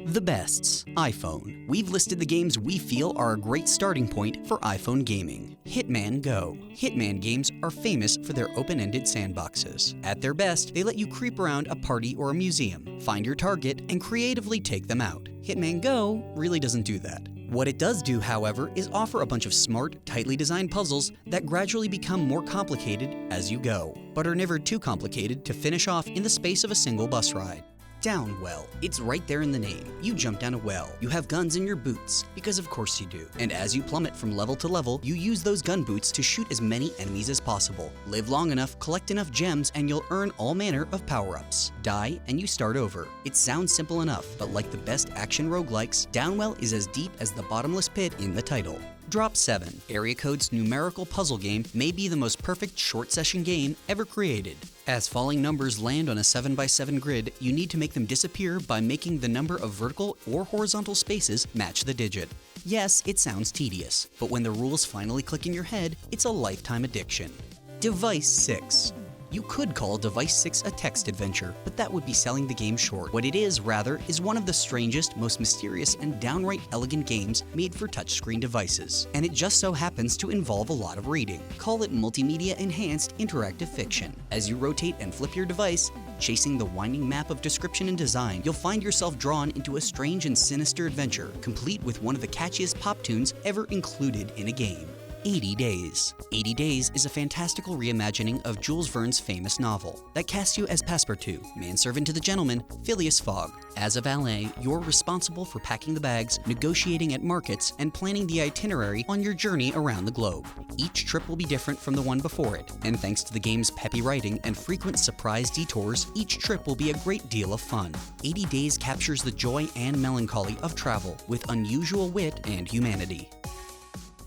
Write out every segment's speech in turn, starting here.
The bests. iPhone. We've listed the games we feel are a great starting point for iPhone gaming. Hitman Go. Hitman games are famous for their open-ended sandboxes. At their best, they let you creep around a party or a museum, find your target, and creatively take them out. Hitman Go really doesn't do that. What it does do, however, is offer a bunch of smart, tightly designed puzzles that gradually become more complicated as you go, but are never too complicated to finish off in the space of a single bus ride. Down well. It's right there in the name. You jump down a well. You have guns in your boots, because of course you do. And as you plummet from level to level, you use those gun boots to shoot as many enemies as possible. Live long enough, collect enough gems, and you'll earn all manner of power-ups. Die, and you start over. It sounds simple enough, but like the best action roguelikes, Downwell is as deep as the bottomless pit in the title. DropSeven, Area Code's numerical puzzle game, may be the most perfect short session game ever created. As falling numbers land on a 7x7 grid, you need to make them disappear by making the number of vertical or horizontal spaces match the digit. Yes, it sounds tedious, but when the rules finally click in your head, it's a lifetime addiction. Device 6. You could call Device 6 a text adventure, but that would be selling the game short. What it is, rather, is one of the strangest, most mysterious, and downright elegant games made for touchscreen devices. And it just so happens to involve a lot of reading. Call it multimedia-enhanced interactive fiction. As you rotate and flip your device, chasing the winding map of description and design, you'll find yourself drawn into a strange and sinister adventure, complete with one of the catchiest pop tunes ever included in a game. 80 Days. 80 Days is a fantastical reimagining of Jules Verne's famous novel that casts you as Passepartout, manservant to the gentleman, Phileas Fogg. As a valet, you're responsible for packing the bags, negotiating at markets, and planning the itinerary on your journey around the globe. Each trip will be different from the one before it, and thanks to the game's peppy writing and frequent surprise detours, each trip will be a great deal of fun. 80 Days captures the joy and melancholy of travel with unusual wit and humanity.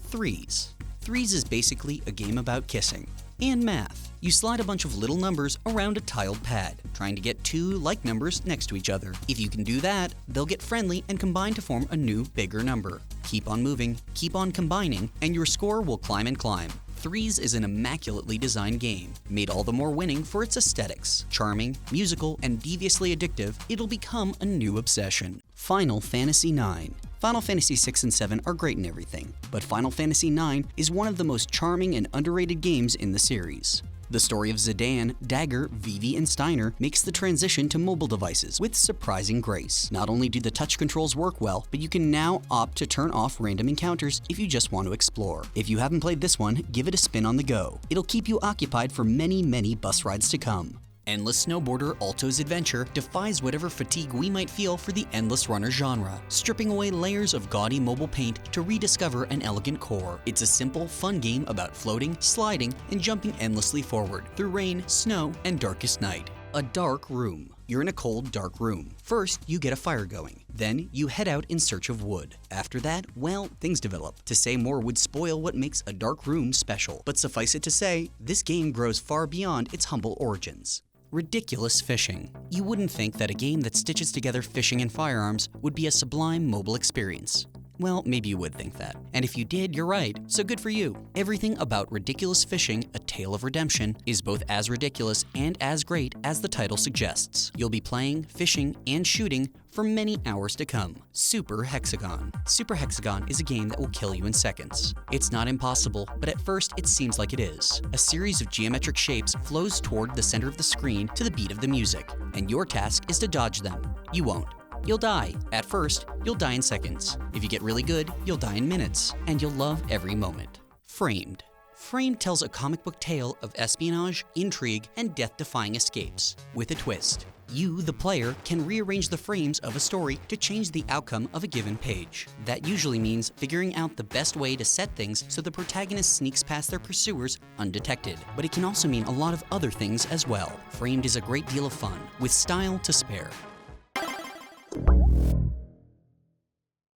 Threes. Threes is basically a game about kissing and math. You slide a bunch of little numbers around a tiled pad, trying to get two like numbers next to each other. If you can do that, they'll get friendly and combine to form a new, bigger number. Keep on moving, keep on combining, and your score will climb and climb. Threes is an immaculately designed game, made all the more winning for its aesthetics. Charming, musical, and deviously addictive, it'll become a new obsession. Final Fantasy IX. Final Fantasy VI and VII are great and everything, but Final Fantasy IX is one of the most charming and underrated games in the series. The story of Zidane, Dagger, Vivi, and Steiner makes the transition to mobile devices with surprising grace. Not only do the touch controls work well, but you can now opt to turn off random encounters if you just want to explore. If you haven't played this one, give it a spin on the go. It'll keep you occupied for many, many bus rides to come. Endless snowboarder Altos Adventure defies whatever fatigue we might feel for the endless runner genre, stripping away layers of gaudy mobile paint to rediscover an elegant core. It's a simple, fun game about floating, sliding, and jumping endlessly forward through rain, snow, and darkest night. A dark room. You're in a cold, dark room. First, you get a fire going. Then, you head out in search of wood. After that, well, things develop. To say more would spoil what makes a dark room special. But suffice it to say, this game grows far beyond its humble origins. Ridiculous fishing. You wouldn't think that a game that stitches together fishing and firearms would be a sublime mobile experience. Well, maybe you would think that. And if you did, you're right, so good for you. Everything about Ridiculous Fishing, A Tale of Redemption, is both as ridiculous and as great as the title suggests. You'll be playing, fishing, and shooting for many hours to come. Super Hexagon. Super Hexagon is a game that will kill you in seconds. It's not impossible, but at first it seems like it is. A series of geometric shapes flows toward the center of the screen to the beat of the music, and your task is to dodge them. You won't. You'll die. At first, you'll die in seconds. If you get really good, you'll die in minutes, and you'll love every moment. Framed. Framed tells a comic book tale of espionage, intrigue, and death-defying escapes, with a twist. You, the player, can rearrange the frames of a story to change the outcome of a given page. That usually means figuring out the best way to set things so the protagonist sneaks past their pursuers undetected. But it can also mean a lot of other things as well. Framed is a great deal of fun, with style to spare.